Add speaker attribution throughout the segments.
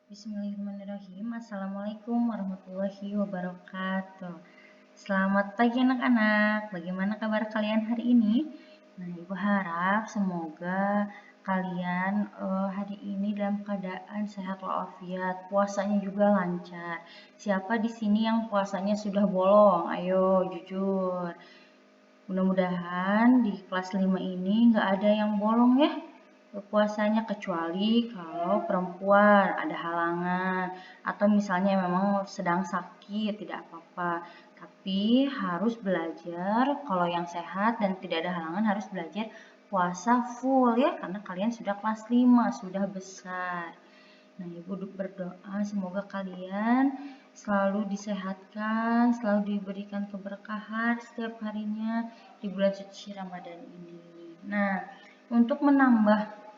Speaker 1: Bismillahirrahmanirrahim. Assalamualaikum warahmatullahi wabarakatuh. Selamat pagi anak-anak. Bagaimana kabar kalian hari ini? Nah, Ibu harap semoga kalian hari ini dalam keadaan sehat walafiat. Puasanya juga lancar. Siapa di sini yang puasanya sudah bolong? Ayo jujur. Mudah-mudahan di kelas 5 ini nggak ada yang bolong ya puasanya, kecuali kalau perempuan ada halangan atau misalnya memang sedang sakit, tidak apa-apa. Tapi harus belajar, kalau yang sehat dan tidak ada halangan harus belajar puasa full ya, karena kalian sudah kelas 5, sudah besar. Nah, Ibu berdoa semoga kalian selalu disehatkan, selalu diberikan keberkahan setiap harinya di bulan suci Ramadan ini. Nah, untuk menambah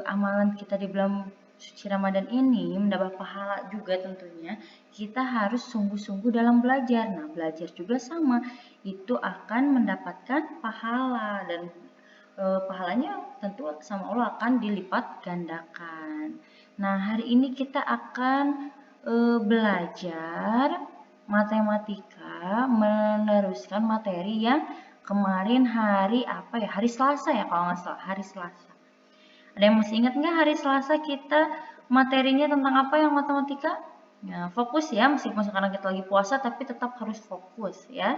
Speaker 1: amalan kita di bulan suci Ramadan ini, mendapat pahala juga tentunya, kita harus sungguh-sungguh dalam belajar. Nah, belajar juga sama, itu akan mendapatkan pahala dan pahalanya tentu sama Allah akan dilipat gandakan. Nah, hari ini kita akan belajar matematika meneruskan materi yang kemarin hari apa ya? Hari Selasa ya kalau nggak salah, hari Selasa. Ada yang masih ingat nggak hari Selasa kita materinya tentang apa yang matematika? Ya, fokus ya, meskipun sekarang kita lagi puasa tapi tetap harus fokus ya.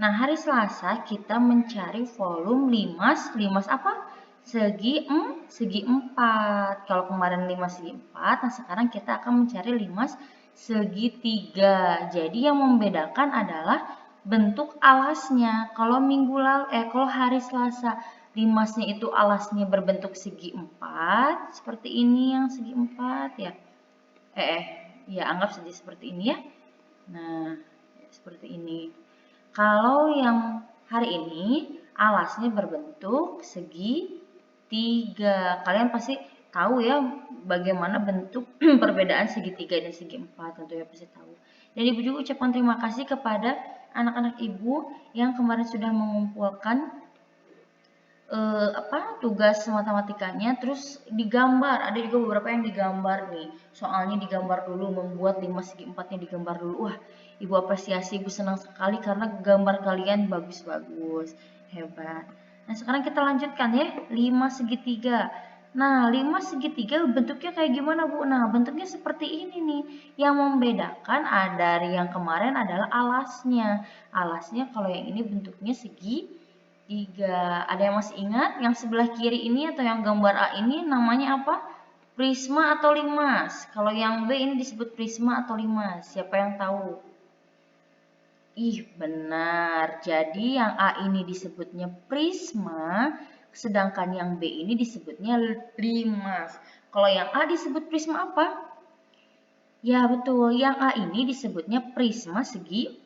Speaker 1: Nah, hari Selasa kita mencari volume limas. Limas apa? Segi 4. Kalau kemarin limas segi 4, nah sekarang kita akan mencari limas segi 3. Jadi yang membedakan adalah bentuk alasnya. Kalau kalau hari Selasa limasnya itu alasnya berbentuk segi 4, seperti ini yang segi 4 ya. Ya anggap saja seperti ini ya. Nah, seperti ini. Kalau yang hari ini alasnya berbentuk segi 3. Kalian pasti tahu ya bagaimana bentuk perbedaan segitiga dan segi 4, tentunya pasti tahu. Dan Ibu juga ucapkan terima kasih kepada anak-anak Ibu yang kemarin sudah mengumpulkan tugas matematikanya, terus digambar. Ada juga beberapa yang digambar nih. Soalnya digambar dulu, membuat 5 segi 4-nya digambar dulu. Wah, Ibu apresiasi, Ibu senang sekali karena gambar kalian bagus-bagus. Hebat. Nah, sekarang kita lanjutkan ya, 5 segitiga. Nah, 5 segitiga bentuknya kayak gimana, Bu? Nah, bentuknya seperti ini nih. Yang membedakan dari yang kemarin adalah alasnya. Alasnya kalau yang ini bentuknya segi 3. Ada yang masih ingat? Yang sebelah kiri ini atau yang gambar A ini namanya apa? Prisma atau limas? Kalau yang B ini disebut prisma atau limas? Siapa yang tahu? Ih, benar. Jadi yang A ini disebutnya prisma, sedangkan yang B ini disebutnya limas. Kalau yang A disebut prisma apa? Ya, betul. Yang A ini disebutnya prisma segi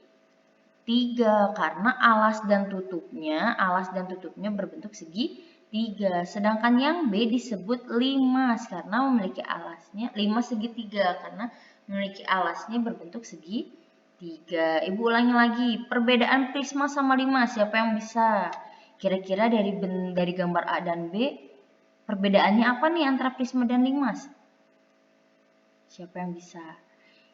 Speaker 1: 3 karena alas dan tutupnya berbentuk segi 3. Sedangkan yang B disebut limas karena memiliki alasnya, limas segi 3 karena memiliki alasnya berbentuk segi 3. Ibu ulangi lagi, perbedaan prisma sama limas, siapa yang bisa? Kira-kira dari gambar A dan B, perbedaannya apa nih antara prisma dan limas? Siapa yang bisa?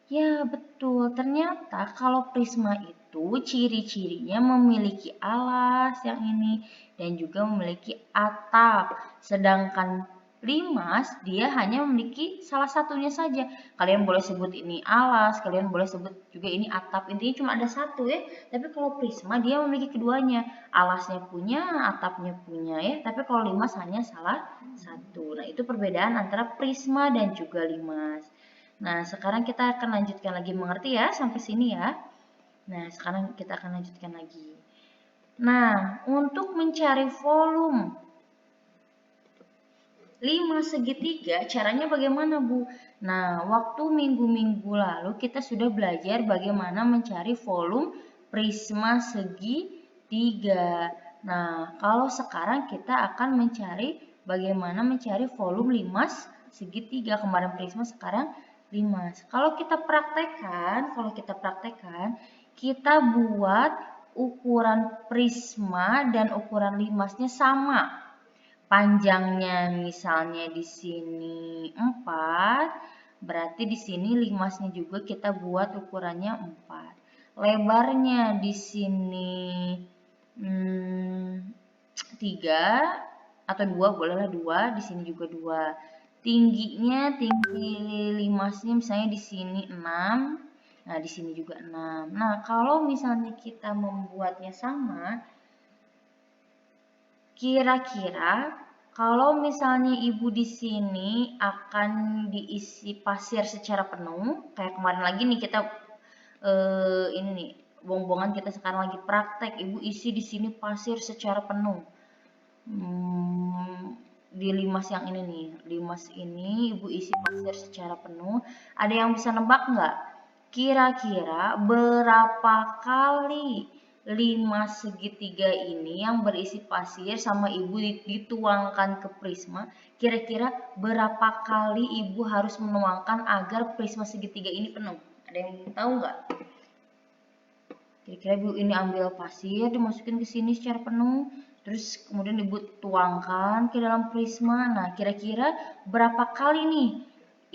Speaker 1: Ya, betul. Ternyata kalau prisma itu ciri-cirinya memiliki alas yang ini dan juga memiliki atap. Sedangkan limas dia hanya memiliki salah satunya saja. Kalian boleh sebut ini alas, kalian boleh sebut juga ini atap. Intinya cuma ada satu ya. Tapi kalau prisma dia memiliki keduanya. Alasnya punya, atapnya punya ya. Tapi kalau limas hanya salah satu. Nah, itu perbedaan antara prisma dan juga limas. Nah, sekarang kita akan lanjutkan lagi, mengerti ya sampai sini ya. Nah, sekarang kita akan lanjutkan lagi. Nah, untuk mencari volume 5 segitiga, caranya bagaimana, Bu? Nah, waktu minggu-minggu lalu kita sudah belajar bagaimana mencari volume prisma segitiga. Nah, kalau sekarang kita akan mencari bagaimana mencari volume limas segitiga. Kemarin prisma, sekarang limas. Kalau kita praktekkan, kita buat ukuran prisma dan ukuran limasnya sama. Panjangnya misalnya di sini 4, Berarti di sini limasnya juga kita buat ukurannya 4. Lebarnya di sini 3 atau 2, bolehlah 2, di sini juga 2. Tingginya, tinggi limasnya misalnya di sini 6. Nah, di sini juga 6. Nah, kalau misalnya kita membuatnya sama, kira-kira kalau misalnya ibu di sini akan diisi pasir secara penuh, kayak kemarin lagi nih kita ini nih, bohong-bohongan kita sekarang lagi praktek, ibu isi di sini pasir secara penuh. Di limas yang ini nih, limas ini ibu isi pasir secara penuh. Ada yang bisa nebak nggak? Kira-kira berapa kali limas segitiga ini yang berisi pasir sama ibu dituangkan ke prisma? Kira-kira berapa kali ibu harus menuangkan agar prisma segitiga ini penuh? Ada yang tahu nggak? Kira-kira ibu ini ambil pasir, dimasukin ke sini secara penuh, terus kemudian ibu tuangkan ke dalam prisma. Nah, kira-kira berapa kali nih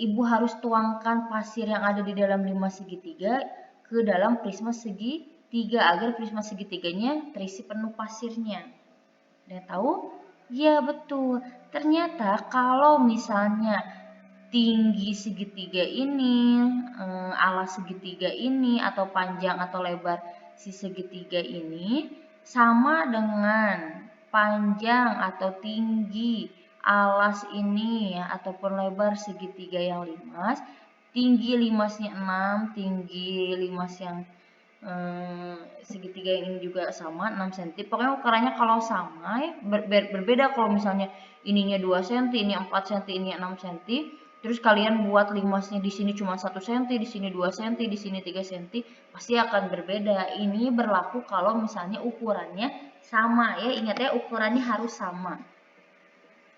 Speaker 1: ibu harus tuangkan pasir yang ada di dalam limas segitiga ke dalam prisma segitiga agar prisma segitiganya terisi penuh pasirnya? Ada yang tahu? Ya, betul. Ternyata kalau misalnya tinggi segitiga ini, alas segitiga ini, atau panjang atau lebar si segitiga ini sama dengan panjang atau tinggi alas ini ya, ataupun lebar segitiga yang limas, tinggi limasnya 6, tinggi limas yang segitiga yang ini juga sama 6 cm. Pokoknya ukurannya kalau sama ya, berbeda kalau misalnya ininya 2 cm, ini 4 cm, ini 6 cm. Terus kalian buat limasnya di sini cuma 1 cm, di sini 2 cm, di sini 3 cm, pasti akan berbeda. Ini berlaku kalau misalnya ukurannya sama ya. Ingat ya, ukurannya harus sama.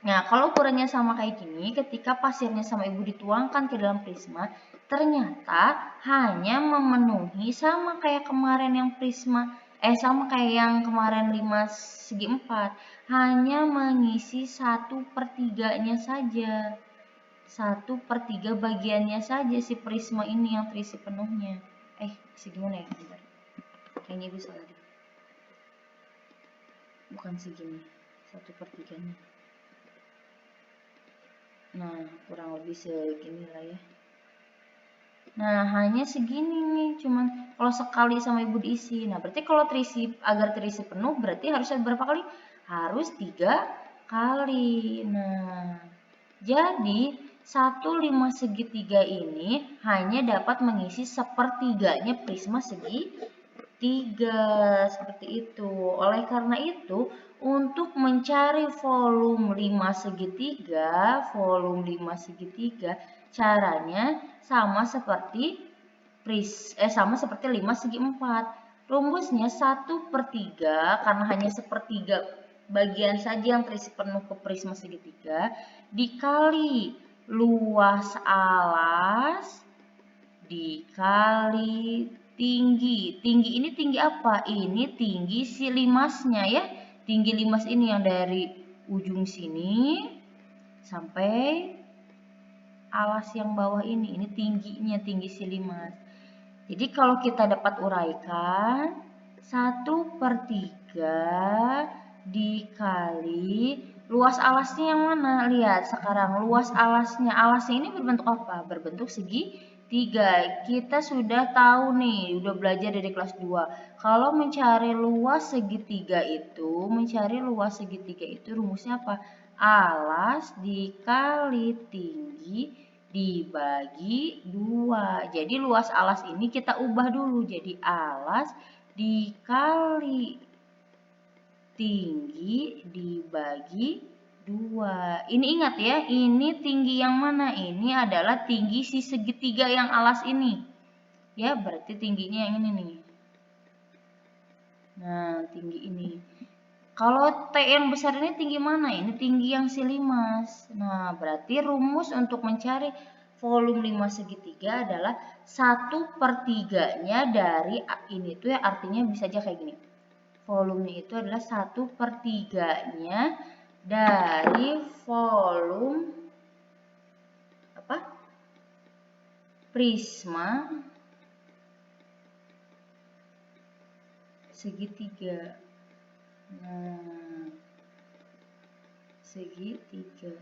Speaker 1: Nah, kalau ukurannya sama kayak gini, ketika pasirnya sama ibu dituangkan ke dalam prisma, ternyata hanya memenuhi sama kayak kemarin yang prisma, sama kayak yang kemarin limas segi 4, hanya mengisi 1/3-nya saja. 1/3 bagiannya saja si prisma ini yang terisi penuhnya. Segimana ya? Bentar. Kayaknya bisa lagi. Bukan segini. 1/3-nya. Nah, kurang lebih segini lah ya. Nah, hanya segini nih, cuman kalau sekali sama ibu diisi. Nah, berarti kalau agar terisi penuh, berarti harus berapa kali? Harus 3 kali. Nah, jadi 1 limas segitiga ini hanya dapat mengisi 1/3-nya prisma segitiga, seperti itu. Oleh karena itu, untuk mencari volume limas segitiga, caranya sama seperti limas segi 4. Rumusnya 1/3, karena hanya 1/3 bagian saja yang terisi penuh ke prisma segitiga, dikali luas alas dikali tinggi. Tinggi ini tinggi apa? Ini tinggi si limasnya ya. Tinggi limas ini yang dari ujung sini sampai alas yang bawah ini tingginya, tinggi si limas. Jadi kalau kita dapat uraikan 1/3 dikali luas alasnya yang mana? Lihat sekarang luas alasnya. Alasnya ini berbentuk apa? Berbentuk segitiga. Kita sudah tahu nih, udah belajar dari kelas 2. Kalau mencari luas segitiga itu rumusnya apa? Alas dikali tinggi dibagi 2. Jadi luas alas ini kita ubah dulu jadi alas dikali tinggi dibagi 2. Ini ingat ya, ini tinggi yang mana? Ini adalah tinggi si segitiga yang alas ini. Ya, berarti tingginya yang ini nih. Nah, tinggi ini. Kalau T yang besar ini tinggi mana? Ini tinggi yang si limas. Nah, berarti rumus untuk mencari volume limas segitiga adalah 1/3-nya dari ini tuh ya, artinya bisa aja kayak gini. Volumenya itu adalah 1/3-nya dari volume prisma segitiga. Nah, segitiga.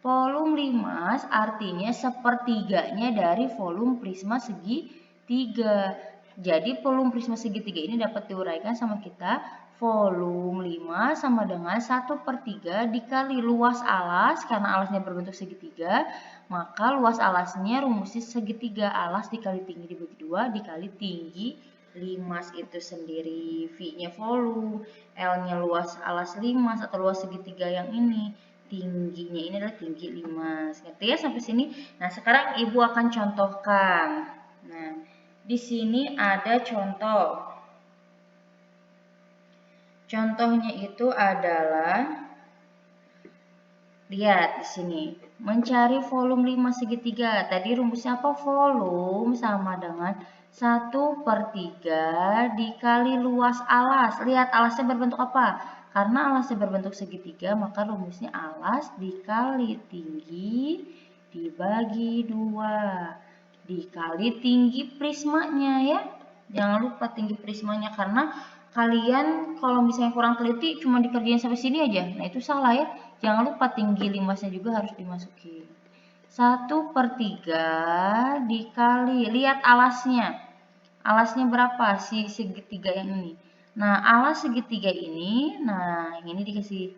Speaker 1: Volume 5 artinya sepertiganya dari volume prisma segitiga. Jadi volume prisma segitiga ini dapat diuraikan sama kita. Volume 5 sama dengan 1/3 dikali luas alas, karena alasnya berbentuk segitiga, maka luas alasnya rumusnya segitiga. Alas dikali tinggi dibagi 2 dikali tinggi limas itu sendiri. V-nya volume, L-nya luas alas limas atau luas segitiga yang ini. Tingginya ini adalah tinggi limas. Ngerti ya sampai sini? Nah, sekarang Ibu akan contohkan. Nah, di sini ada contoh. Contohnya itu adalah, lihat di sini, mencari volume 5 segitiga. Tadi rumusnya apa? Volume sama dengan 1/3 dikali luas alas. Lihat alasnya berbentuk apa? Karena alasnya berbentuk segitiga, maka rumusnya alas dikali tinggi dibagi 2. Dikali tinggi prismanya ya. Jangan lupa tinggi prismanya, karena kalian kalau misalnya kurang teliti cuma dikerjain sampai sini aja. Nah, itu salah ya. Jangan lupa tinggi limasnya juga harus dimasukin. 1/3 dikali, lihat alasnya. Alasnya berapa sih segitiga yang ini? Nah, alas segitiga ini, nah ini dikasih,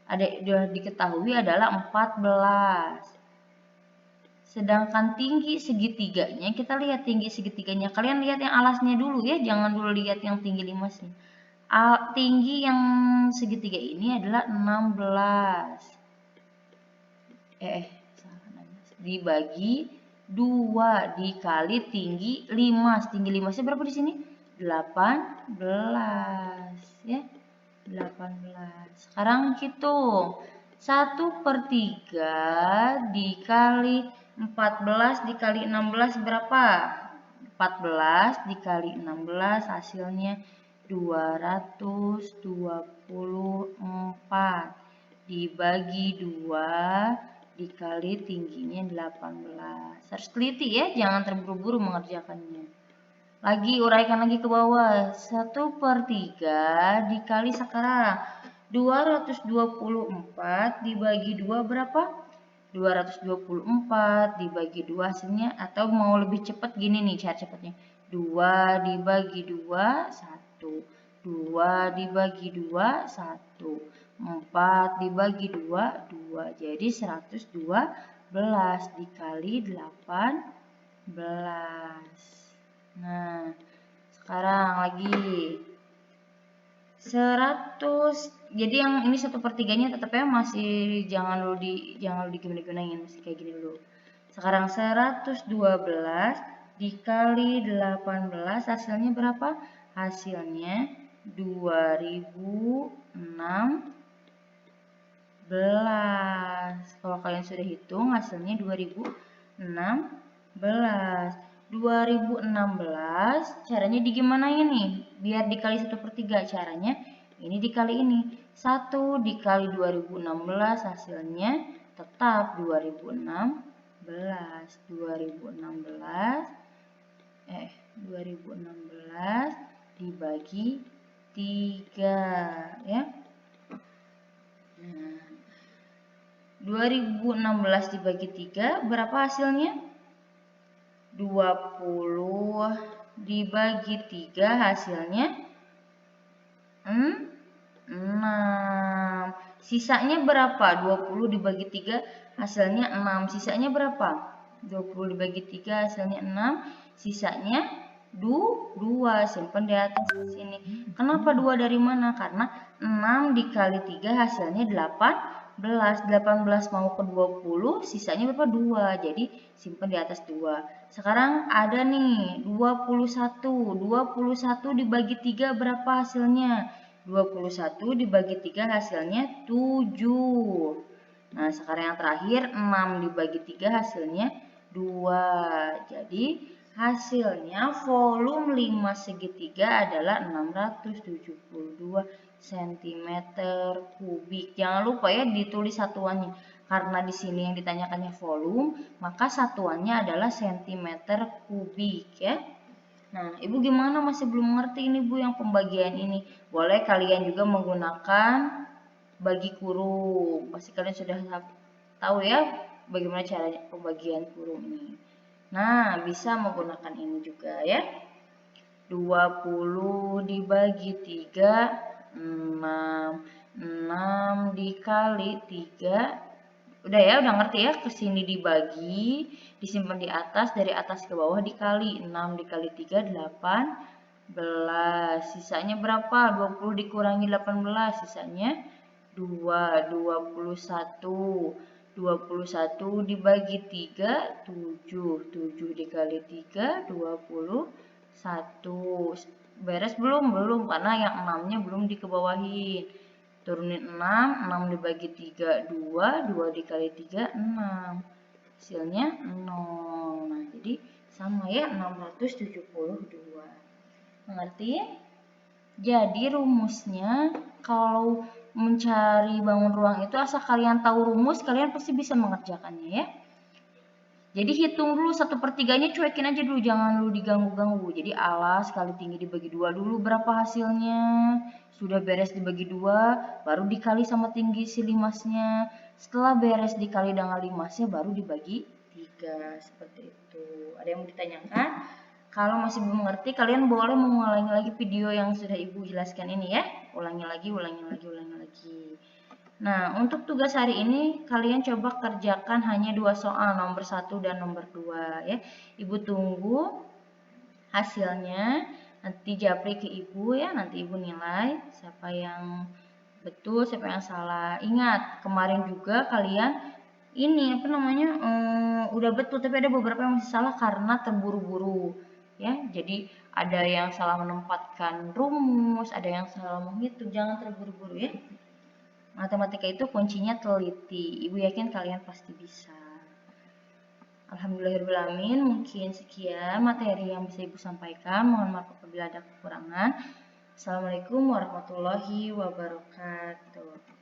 Speaker 1: sudah diketahui adalah 14. Sedangkan tinggi segitiganya, kita lihat tinggi segitiganya. Kalian lihat yang alasnya dulu ya, jangan dulu lihat yang tinggi limasnya. Tinggi yang segitiga ini adalah 16. Dibagi 2 dikali tinggi limas. Tinggi limasnya berapa di sini? 18 ya. 18. Sekarang hitung. 1/3 dikali 14 dikali 16 berapa? 14 dikali 16 hasilnya 224 dibagi 2 dikali tingginya 18. Harus teliti ya, jangan terburu-buru mengerjakannya. Lagi uraikan lagi ke bawah. 1/3 dikali sekarang 224 dibagi 2 berapa? 224 dibagi 2 hasilnya, atau mau lebih cepat gini nih cara cepatnya. 2 dibagi 2, 1. 2 dibagi 2, 1. 4 dibagi 2, 2. Jadi 112 dikali 18. Nah, sekarang lagi 100. Jadi yang ini 1/3-nya tetapnya masih jangan dulu diguna-gunain, masih kayak gini dulu. Sekarang 112 dikali 18 hasilnya berapa? Hasilnya 2016. Kalau kalian sudah hitung hasilnya 2016. 2016 caranya digimanain nih biar dikali 1/3. Caranya ini dikali ini. 1 dikali 2016 hasilnya tetap 2016. 2016 dibagi 3 ya. Nah, 2016 dibagi 3 berapa hasilnya? 20 dibagi 3 hasilnya 6. Sisanya berapa? 20 dibagi 3 hasilnya 6. Sisanya berapa? 20 dibagi 3 hasilnya 6. Sisanya 2. Simpan di atas sini. Kenapa 2 dari mana? Karena 6 dikali 3 hasilnya 18 mau ke 20, sisanya berapa? 2. Jadi simpan di atas 2. Sekarang ada nih 21. 21 dibagi 3 berapa hasilnya? 21 dibagi 3 hasilnya 7. Nah, sekarang yang terakhir 6 dibagi 3 hasilnya 2. Jadi hasilnya volume 5 segitiga adalah 672 cm3. Jangan lupa ya ditulis satuannya. Karena di sini yang ditanyakannya volume, maka satuannya adalah sentimeter kubik ya. Nah, Ibu gimana masih belum ngerti ini Bu yang pembagian ini? Boleh kalian juga menggunakan bagi kurung. Pasti kalian sudah tahu ya bagaimana caranya pembagian kurung ini. Nah, bisa menggunakan ini juga ya. 20 dibagi 3, 6. 6 dikali 3. Udah ya, udah ngerti ya? Kesini dibagi, disimpan di atas, dari atas ke bawah dikali. 6 dikali 3, 18. Sisanya berapa? 20 dikurangi 18, sisanya 2, 21. 21 dibagi 3, 7. 7 dikali 3, 21. Beres belum? Belum, karena yang 6-nya belum dikebawahin. Turunin 6, 6 dibagi 3, 2. 2 dikali 3, 6. Hasilnya 0. Nah, jadi sama ya, 672. Mengerti? Jadi rumusnya kalau mencari bangun ruang itu asal kalian tahu rumus, kalian pasti bisa mengerjakannya ya. Jadi hitung dulu 1/3-nya, cuekin aja dulu, jangan dulu diganggu-ganggu. Jadi alas kali tinggi dibagi 2 dulu berapa hasilnya. Sudah beres dibagi 2, baru dikali sama tinggi si limasnya. Setelah beres dikali dengan limasnya, baru dibagi 3. Seperti itu. Ada yang mau ditanyakan? Kalau masih belum mengerti, kalian boleh mengulangi lagi video yang sudah Ibu jelaskan ini ya. Ulangi lagi, ulangi lagi, ulangi lagi. Nah, untuk tugas hari ini kalian coba kerjakan hanya 2 soal, nomor 1 dan nomor 2 ya. Ibu tunggu hasilnya, nanti japri ke Ibu ya, nanti Ibu nilai siapa yang betul, siapa yang salah. Ingat, kemarin juga kalian ini apa namanya udah betul, tapi ada beberapa yang masih salah karena terburu-buru ya. Jadi ada yang salah menempatkan rumus, ada yang salah menghitung. Jangan terburu-buru ya. Matematika itu kuncinya teliti. Ibu yakin kalian pasti bisa. Alhamdulillahirrahmanirrahim. Mungkin sekian materi yang bisa Ibu sampaikan. Mohon maaf apabila ada kekurangan. Assalamualaikum warahmatullahi wabarakatuh.